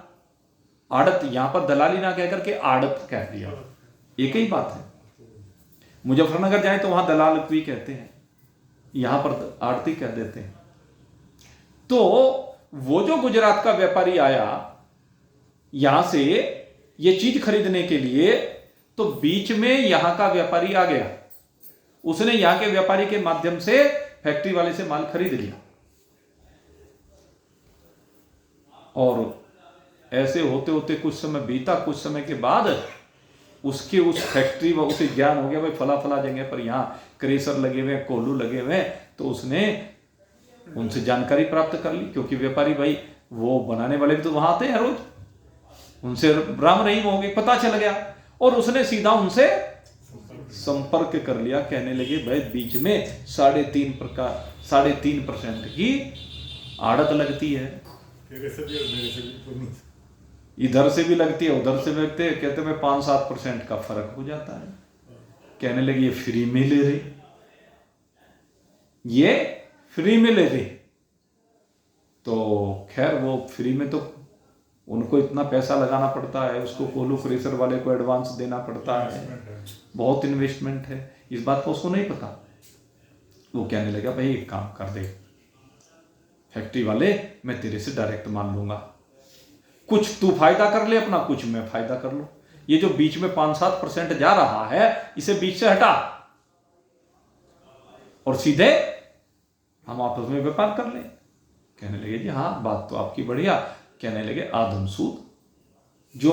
आड़त, यहां पर दलाली ना कह करके आड़त कह दिया, एक ही बात है। मुजफ्फरनगर जाए तो वहां दलाल भी कहते हैं, यहां पर आड़ती कह देते हैं। तो वो जो गुजरात का व्यापारी आया यहां से ये चीज खरीदने के लिए, तो बीच में यहां का व्यापारी आ गया, उसने यहां के व्यापारी के माध्यम से फैक्ट्री वाले से माल खरीद लिया। और ऐसे होते होते कुछ समय बीता, कुछ समय के बाद उसके उस फैक्ट्री में उसे ज्ञान हो गया, भाई फला फला जगह पर यहाँ क्रेशर लगे हुए, कोल्हू लगे हुए। तो उसने उनसे जानकारी प्राप्त कर ली, क्योंकि व्यापारी भाई वो बनाने वाले भी तो वहां आते हैं रोज, उनसे राम रहीम हो गए, पता चल गया। और उसने सीधा उनसे संपर्क कर लिया। कहने लगे भाई बीच में 3.5% की आड़त लगती है, इधर से भी लगती है, उधर से भी लगती है। कहते मैं 5-7% का फर्क हो जाता है। कहने लगे ये फ्री में ले रहे, ये फ्री में ले रहे। तो खैर वो फ्री में तो उनको इतना पैसा लगाना पड़ता है, उसको कोल्हू क्रेशर वाले को एडवांस देना पड़ता है, बहुत इन्वेस्टमेंट है। इस बात को उसको नहीं पता। वो कहने लगा भाई एक काम कर दे फैक्ट्री वाले, मैं तेरे से डायरेक्ट माल लूंगा, कुछ तू फायदा कर ले अपना, कुछ मैं फायदा कर लूं। ये जो बीच में 5-7% जा रहा है, इसे बीच से हटा और सीधे हम आपस में व्यापार कर लें। कहने लगे जी हाँ, बात तो आपकी बढ़िया। कहने लगे आदम सूद जो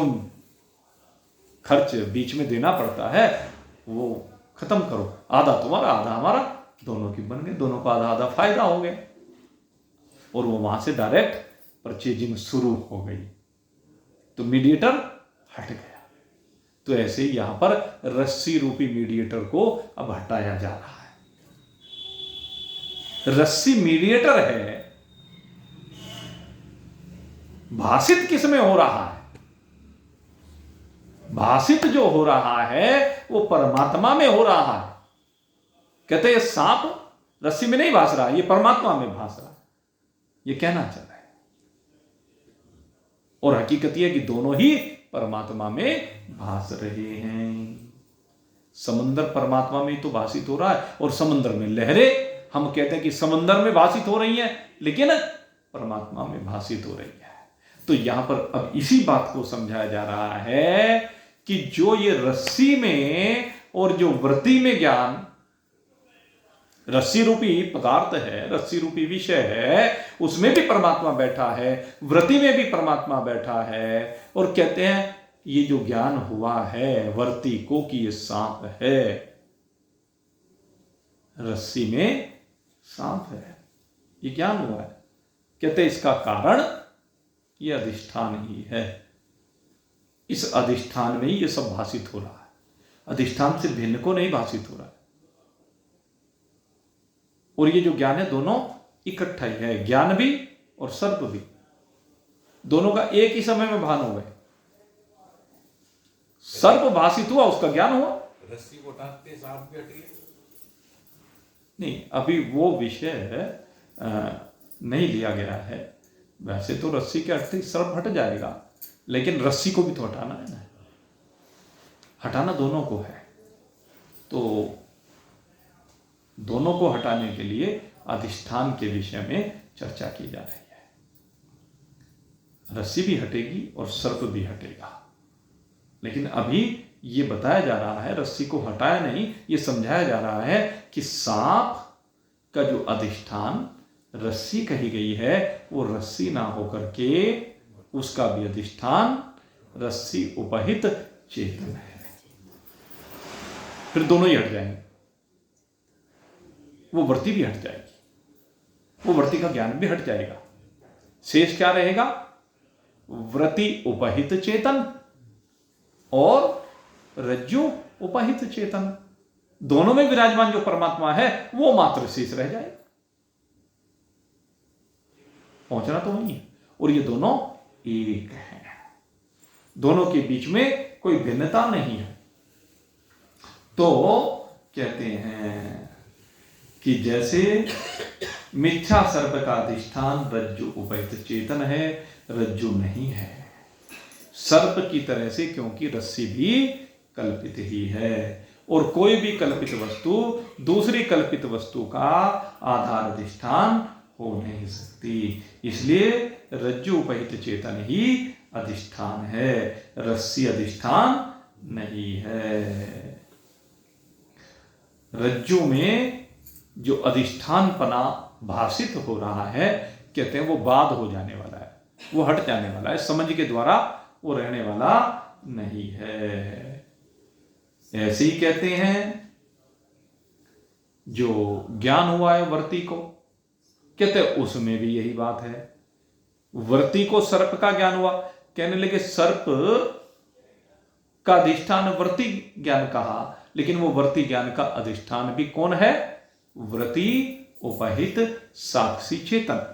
खर्च बीच में देना पड़ता है वो खत्म करो, आधा तुम्हारा आधा हमारा, दोनों की बन गए, दोनों को आधा आधा फायदा हो गया। और वो वहां से डायरेक्ट परचेजिंग शुरू हो गई, तो मीडिएटर हट गया। तो ऐसे ही यहां पर रस्सी रूपी मीडिएटर को अब हटाया जा रहा है। रस्सी मीडिएटर है, भाषित किस में हो रहा है? भाषित जो हो रहा है वो परमात्मा में हो रहा है। कहते हैं सांप रस्सी में नहीं भास रहा, ये परमात्मा में भास रहा है, ये कहना चाह रहा है। और हकीकत यह कि दोनों ही परमात्मा में भास रहे हैं। समंदर परमात्मा में तो भाषित हो रहा है और समंदर में लहरें हम कहते हैं कि समंदर में भाषित हो रही हैं, लेकिन परमात्मा में भाषित हो रही है। तो यहां पर अब इसी बात को समझाया जा रहा है कि जो ये रस्सी में और जो वृत्ति में ज्ञान, रस्सी रूपी पदार्थ है, रस्सी रूपी विषय है, उसमें भी परमात्मा बैठा है, वृत्ति में भी परमात्मा बैठा है। और कहते हैं ये जो ज्ञान हुआ है वृत्ति को कि ये सांप है, रस्सी में सांप है, ये ज्ञान हुआ है। कहते हैं इसका कारण ये अधिष्ठान ही है। इस अधिष्ठान में ही ये सब भाषित हो रहा है, अधिष्ठान से भिन्न को नहीं भाषित हो रहा है। और ये जो ज्ञान है दोनों इकट्ठा ही है, ज्ञान भी और सर्प भी, दोनों का एक ही समय में भान हो गए। सर्प भाषित हुआ, उसका ज्ञान हुआ। रस्सी को टांगते सांप भी हट गए। नहीं, अभी वो विषय नहीं लिया गया है। वैसे तो रस्सी के हटते सर्प हट जाएगा, लेकिन रस्सी को भी तो हटाना है ना, हटाना दोनों को है। तो दोनों को हटाने के लिए अधिष्ठान के विषय में चर्चा की जा रही है। रस्सी भी हटेगी और सर्प भी हटेगा, लेकिन अभी ये बताया जा रहा है, रस्सी को हटाया नहीं, ये समझाया जा रहा है कि सांप का जो अधिष्ठान रस्सी कही गई है वो रस्सी ना होकर के उसका भी अधिष्ठान रस्सी उपहित चेतन है। फिर दोनों ही हट जाएंगे, वो वृत्ति भी हट जाएगी, वो वृत्ति का ज्ञान भी हट जाएगा। शेष क्या रहेगा? वृत्ति उपहित चेतन और रज्जु उपहित चेतन, दोनों में विराजमान जो परमात्मा है वो मात्र शेष रह जाए। पहुंचना तो वही है, और ये दोनों एक हैं, दोनों के बीच में कोई भिन्नता नहीं है। तो कहते हैं कि जैसे मिथ्या सर्प का अधिष्ठान रज्जु उपहित चेतन है, रज्जु नहीं है सर्प की तरह से, क्योंकि रस्सी भी कल्पित ही है, और कोई भी कल्पित वस्तु दूसरी कल्पित वस्तु का आधार अधिष्ठान हो नहीं सकती। इसलिए रज्जु उपहित चेतन ही अधिष्ठान है, रस्सी अधिष्ठान नहीं है। रज्जु में जो अधिष्ठानपना भाषित हो रहा है, कहते हैं वो बाद हो जाने वाला है, वो हट जाने वाला है, समझ के द्वारा वो रहने वाला नहीं है। ऐसे ही कहते हैं जो ज्ञान हुआ है वृत्ति को, कहते हैं उसमें भी यही बात है। वृत्ति को सर्प का ज्ञान हुआ, कहने लगे सर्प का अधिष्ठान वृत्ति ज्ञान कहा, लेकिन वो वृत्ति ज्ञान का अधिष्ठान भी कौन है? वृत्ति उपहित साक्षी चेतन,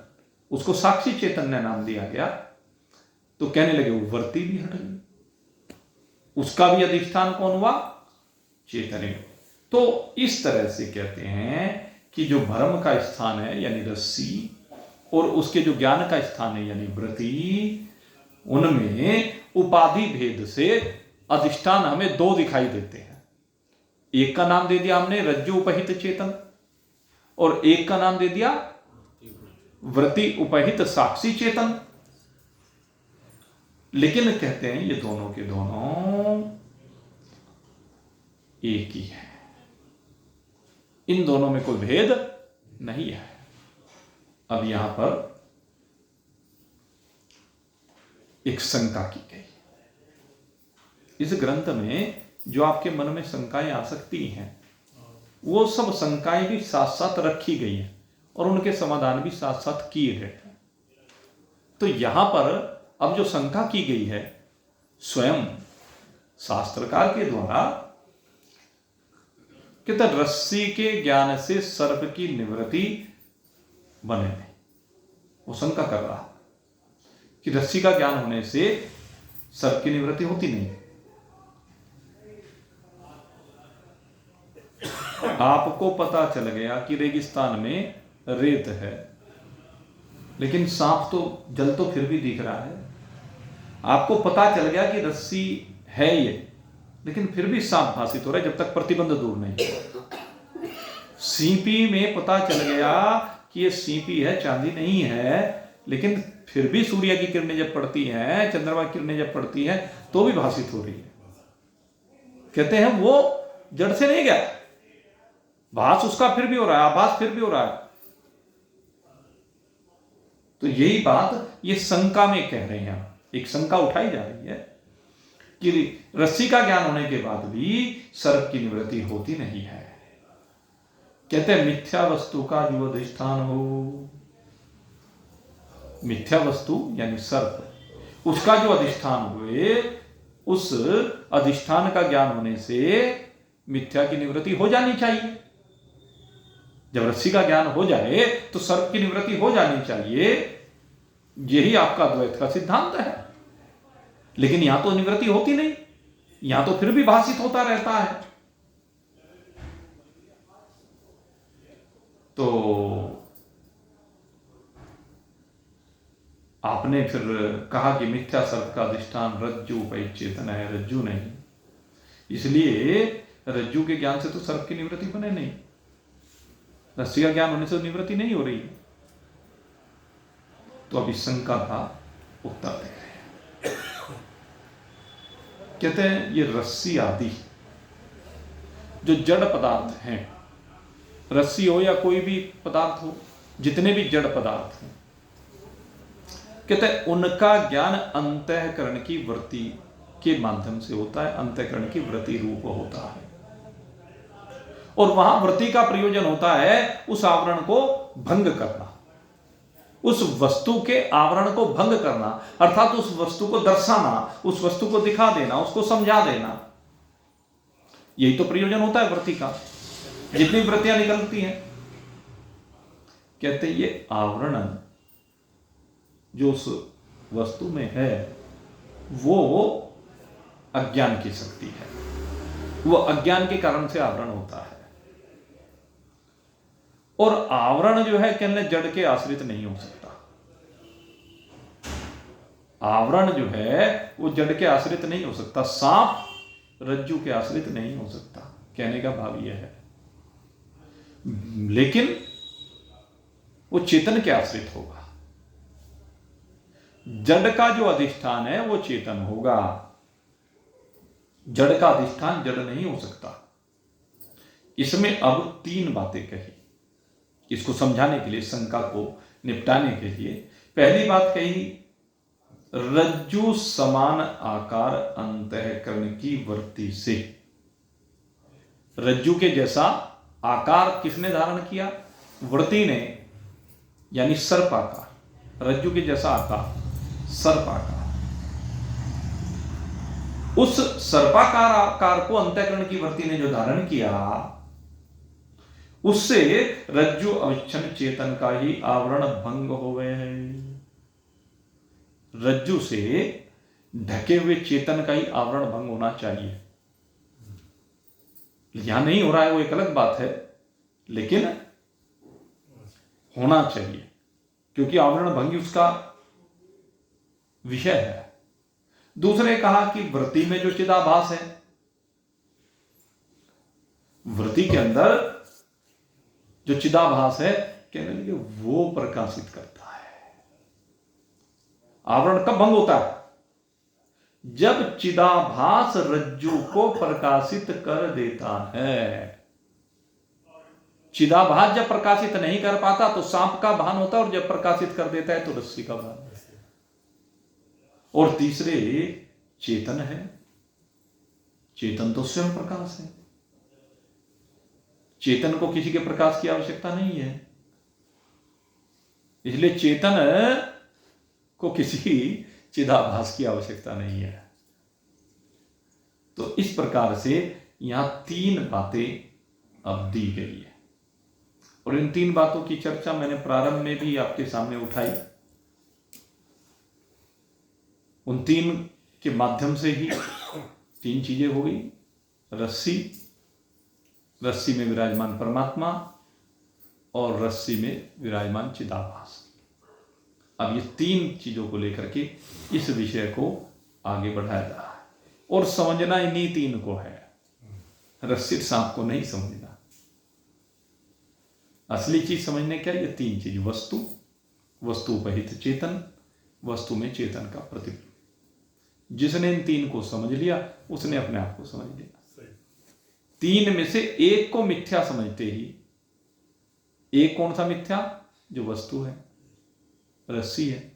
उसको साक्षी चेतन ने नाम दिया गया। तो कहने लगे वो वृत्ति भी हट गई, उसका भी अधिष्ठान कौन हुआ? चेतन। तो इस तरह से कहते हैं कि जो भ्रम का स्थान है यानी रस्सी, और उसके जो ज्ञान का स्थान है यानी वृत्ति, उनमें उपाधि भेद से अधिष्ठान हमें दो दिखाई देते हैं। एक का नाम दे दिया हमने रज्जु उपहित चेतन, और एक का नाम दे दिया वृत्ति उपहित साक्षी चेतन। लेकिन कहते हैं ये दोनों के दोनों एक ही है, इन दोनों में कोई भेद नहीं है। अब यहां पर एक शंका की गई। इस ग्रंथ में जो आपके मन में शंकाएं आ सकती हैं, वो सब शंकाएं भी साथ साथ रखी गई हैं और उनके समाधान भी साथ साथ किए गए हैं। तो यहां पर अब जो शंका की गई है स्वयं शास्त्रकार के द्वारा, कहते रस्सी के ज्ञान से सर्प की निवृत्ति बने नहीं, वो शंका कर रहा कि रस्सी का ज्ञान होने से सर्प की निवृत्ति होती नहीं। आपको पता चल गया कि रेगिस्तान में रेत है, लेकिन सांप तो जल तो फिर भी दिख रहा है। आपको पता चल गया कि रस्सी है ये, लेकिन फिर भी सांप भाषित हो रहा है जब तक प्रतिबंध दूर नहीं। सीपी में पता चल गया कि ये सीपी है, चांदी नहीं है, लेकिन फिर भी सूर्य की किरणें जब पड़ती हैं, चंद्रमा की किरणें जब पड़ती हैं, तो भी भाषित हो रही है। कहते हैं वो जड़ से नहीं गया, भास उसका फिर भी हो रहा है, आभास फिर भी हो रहा है। तो यही बात ये शंका में कह रहे हैं, एक शंका उठाई जा रही है कि रस्सी का ज्ञान होने के बाद भी सर्प की निवृत्ति होती नहीं है। कहते हैं मिथ्या वस्तु का जो अधिष्ठान हो, मिथ्या वस्तु यानी सर्प, उसका जो अधिष्ठान हुए, उस अधिष्ठान का ज्ञान होने से मिथ्या की निवृत्ति हो जानी चाहिए। जब रस्सी का ज्ञान हो जाए तो सर्प की निवृत्ति हो जानी चाहिए। यही आपका द्वैत का सिद्धांत है। लेकिन यहां तो निवृत्ति होती नहीं, यहां तो फिर भी भाषित होता रहता है। तो आपने फिर कहा कि मिथ्या सर्प का अधिष्ठान रज्जु उपैचेतन है, रज्जु नहीं, इसलिए रज्जु के ज्ञान से तो सर्प की निवृत्ति बने नहीं, रस्सी का ज्ञान होने से निवृत्ति नहीं हो रही है। तो अभी शंका का उत्तर दे रहे हैं। कहते हैं ये रस्सी आदि जो जड़ पदार्थ हैं, रस्सी हो या कोई भी पदार्थ हो, जितने भी जड़ पदार्थ हैं, कहते हैं उनका ज्ञान अंतःकरण की वृत्ति के माध्यम से होता है, अंतःकरण की वृत्ति रूप होता है। और वहां वृत्ति का प्रयोजन होता है उस आवरण को भंग करना, उस वस्तु के आवरण को भंग करना, अर्थात उस वस्तु को दर्शाना, उस वस्तु को दिखा देना, उसको समझा देना। यही तो प्रयोजन होता है वृत्ति का, जितनी वृत्तियां निकलती हैं। कहते ये आवरण जो उस वस्तु में है वो अज्ञान की शक्ति है, वो अज्ञान के कारण से आवरण होता है। और आवरण जो है कहने जड़ के आश्रित नहीं हो सकता। आवरण जो है वो जड़ के आश्रित नहीं हो सकता, सांप रज्जु के आश्रित नहीं हो सकता, कहने का भाव यह है। लेकिन वो चेतन के आश्रित होगा। जड़ का जो अधिष्ठान है वो चेतन होगा, जड़ का अधिष्ठान जड़ नहीं हो सकता। इसमें अब तीन बातें कही इसको समझाने के लिए, शंका को निपटाने के लिए। पहली बात कही, रज्जु समान आकार अंतःकरण की वृत्ति से। रज्जु के जैसा आकार किसने धारण किया? वृत्ति ने, यानी सर्पाकार। रज्जु के जैसा आकार सर्पाकार, उस सर्पाकार आकार को अंतःकरण की वृत्ति ने जो धारण किया, उससे रज्जु अविच्छिन्न चेतन का ही आवरण भंग हो गए हैं। रज्जु से ढके हुए चेतन का ही आवरण भंग होना चाहिए। यहां नहीं हो रहा है वो एक अलग बात है, लेकिन होना चाहिए, क्योंकि आवरण भंगी उसका विषय है। दूसरे कहा कि वृत्ति में जो चिदाभास है, वृत्ति के अंदर जो चिदाभास है, कहने लगे वो प्रकाशित करता है। आवरण कब भंग होता है? जब चिदाभास रज्जु को प्रकाशित कर देता है। चिदाभास जब प्रकाशित नहीं कर पाता तो सांप का भान होता है, और जब प्रकाशित कर देता है तो रस्सी का भान। और तीसरे चेतन है। चेतन तो स्वयं प्रकाश है, चेतन को किसी के प्रकाश की आवश्यकता नहीं है। इसलिए चेतन को किसी चिदाभास की आवश्यकता नहीं है। तो इस प्रकार से यहां तीन बातें अब दी गई है, और इन तीन बातों की चर्चा मैंने प्रारंभ में भी आपके सामने उठाई। उन तीन के माध्यम से ही तीन चीजें हो गई, रस्सी, रस्सी में विराजमान परमात्मा, और रस्सी में विराजमान चिदाभास। अब ये तीन चीजों को लेकर के इस विषय को आगे बढ़ाया जा रहा है, और समझना इन्हीं तीन को है, रस्सी सांप को नहीं समझना। असली चीज समझने क्या, ये तीन चीज, वस्तु, वस्तुपहित चेतन, वस्तु में चेतन का प्रतिबिंब। जिसने इन तीन को समझ लिया उसने अपने आप को समझ लिया। तीन में से एक को मिथ्या समझते ही, एक कौन सा मिथ्या, जो वस्तु है, रस्सी है,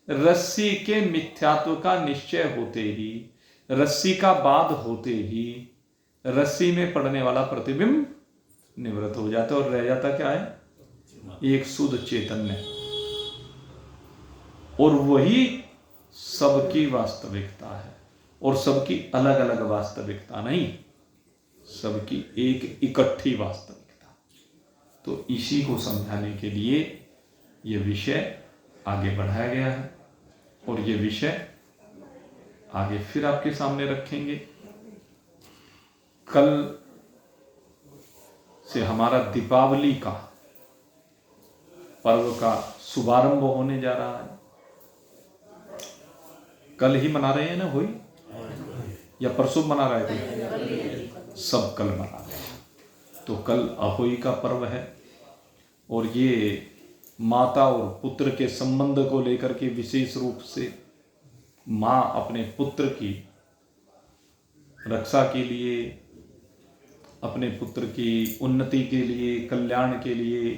रस्सी के मिथ्यात्व का निश्चय होते ही, रस्सी का बाध होते ही रस्सी में पड़ने वाला प्रतिबिंब निवृत्त हो जाता है और रह जाता क्या है, एक शुद्ध चैतन्य। और वही सबकी वास्तविकता है, और सबकी अलग अलग वास्तविकता नहीं, सबकी एक इकट्ठी वास्तविकता। तो इसी को समझाने के लिए यह विषय आगे बढ़ाया गया है, और ये विषय आगे फिर आपके सामने रखेंगे। कल से हमारा दीपावली का पर्व का शुभारंभ होने जा रहा है। कल ही मना रहे हैं ना, होई या परसों मना रहे थे, सब कल मना रहे हैं। तो कल अहोई का पर्व है, और ये माता और पुत्र के संबंध को लेकर के विशेष रूप से माँ अपने पुत्र की रक्षा के लिए, अपने पुत्र की उन्नति के लिए, कल्याण के लिए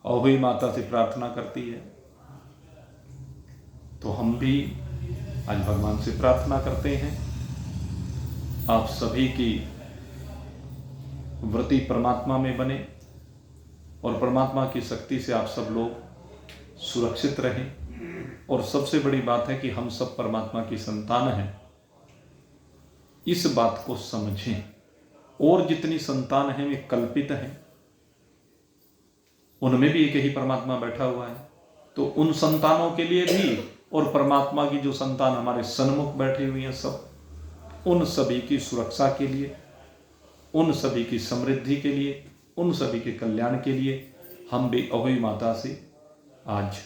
अहोई माता से प्रार्थना करती है। तो हम भी आज भगवान से प्रार्थना करते हैं, आप सभी की व्रति परमात्मा में बने, और परमात्मा की शक्ति से आप सब लोग सुरक्षित रहें। और सबसे बड़ी बात है कि हम सब परमात्मा की संतान हैं, इस बात को समझें। और जितनी संतान हैं वे कल्पित हैं, उनमें भी एक ही परमात्मा बैठा हुआ है। तो उन संतानों के लिए भी, और परमात्मा की जो संतान हमारे सन्मुख बैठी हुई हैं सब, उन सभी की सुरक्षा के लिए, उन सभी की समृद्धि के लिए, उन सभी के कल्याण के लिए हम भी अहोई माता से आज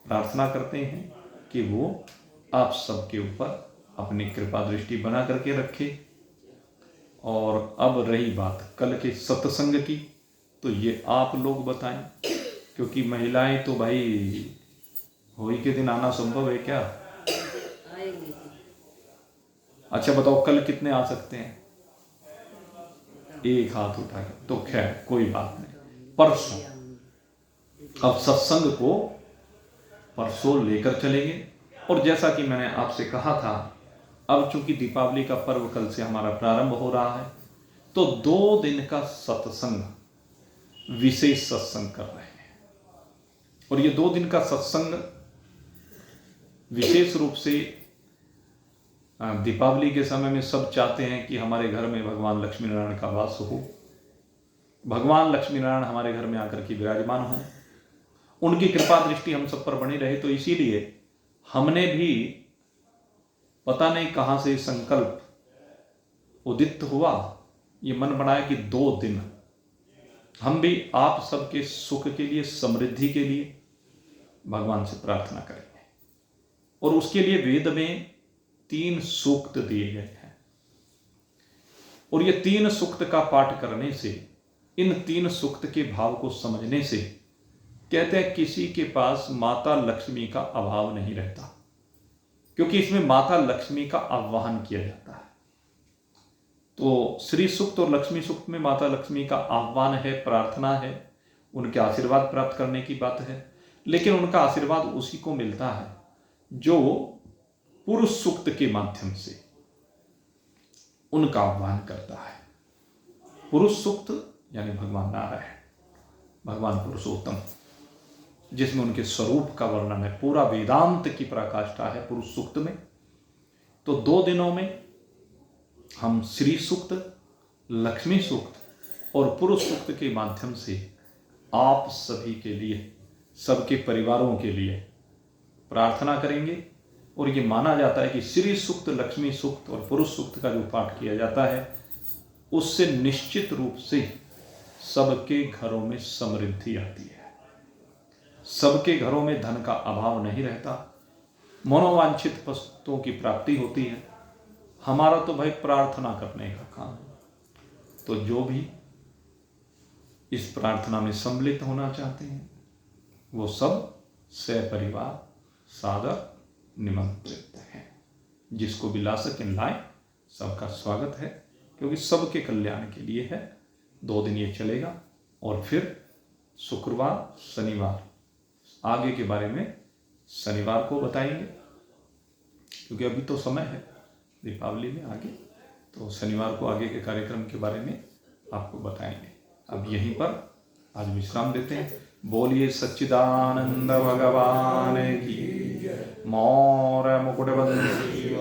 प्रार्थना करते हैं कि वो आप सबके ऊपर अपनी कृपा दृष्टि बना करके रखे। और अब रही बात कल के सत्संग की, तो ये आप लोग बताएं, क्योंकि महिलाएं तो भाई होली के दिन आना संभव है क्या? अच्छा बताओ, कल कितने आ सकते हैं? एक हाथ उठा के, तो खैर कोई बात नहीं, परसों अब सत्संग को परसों लेकर चलेंगे। और जैसा कि मैंने आपसे कहा था, अब चूंकि दीपावली का पर्व कल से हमारा प्रारंभ हो रहा है, तो 2 दिन का सत्संग, विशेष सत्संग कर रहे हैं। और ये 2 दिन का सत्संग विशेष रूप से दीपावली के समय में सब चाहते हैं कि हमारे घर में भगवान लक्ष्मी नारायण का वास हो, भगवान लक्ष्मी नारायण हमारे घर में आकर के विराजमान हो, उनकी कृपा दृष्टि हम सब पर बनी रहे। तो इसीलिए हमने भी पता नहीं कहां से संकल्प उदित हुआ, ये मन बनाया कि 2 दिन हम भी आप सबके सुख के लिए, समृद्धि के लिए भगवान से प्रार्थना करेंगे। और उसके लिए वेद में 3 सूक्त दिए गए हैं, और ये 3 सूक्त का पाठ करने से, इन 3 सूक्त के भाव को समझने से कहते हैं किसी के पास माता लक्ष्मी का अभाव नहीं रहता, क्योंकि इसमें माता लक्ष्मी का आह्वान किया जाता है। तो श्री सूक्त और लक्ष्मी सूक्त में माता लक्ष्मी का आह्वान है, प्रार्थना है, उनके आशीर्वाद प्राप्त करने की बात है। लेकिन उनका आशीर्वाद उसी को मिलता है जो पुरुष सूक्त के माध्यम से उनका आह्वान करता है। पुरुष सूक्त यानी भगवान नारायण, भगवान पुरुषोत्तम, जिसमें उनके स्वरूप का वर्णन है, पूरा वेदांत की पराकाष्ठा है पुरुष सूक्त में। तो 2 दिनों में हम श्री सूक्त, लक्ष्मी सूक्त और पुरुष सूक्त के माध्यम से आप सभी के लिए, सबके परिवारों के लिए प्रार्थना करेंगे। और ये माना जाता है कि श्री सूक्त, लक्ष्मी सूक्त और पुरुष सूक्त का जो पाठ किया जाता है, उससे निश्चित रूप से सबके घरों में समृद्धि आती है, सबके घरों में धन का अभाव नहीं रहता, मनोवांछित वस्तुओं की प्राप्ति होती है। हमारा तो भाई प्रार्थना करने का काम है। तो जो भी इस प्रार्थना में सम्मिलित होना चाहते हैं, वो सब सपरिवार सादर निमंत्रित हैं। जिसको भी ला सकें लाएं, सबका स्वागत है, क्योंकि सबके कल्याण के लिए है। 2 दिन ये चलेगा और फिर शुक्रवार शनिवार आगे के बारे में शनिवार को बताएंगे, क्योंकि अभी तो समय है दीपावली में आगे, तो शनिवार को आगे के कार्यक्रम के बारे में आपको बताएंगे। अब यहीं पर आज विश्राम देते हैं। बोलिए सच्चिदानंद भगवान की। मौर्य मुकुटबंदी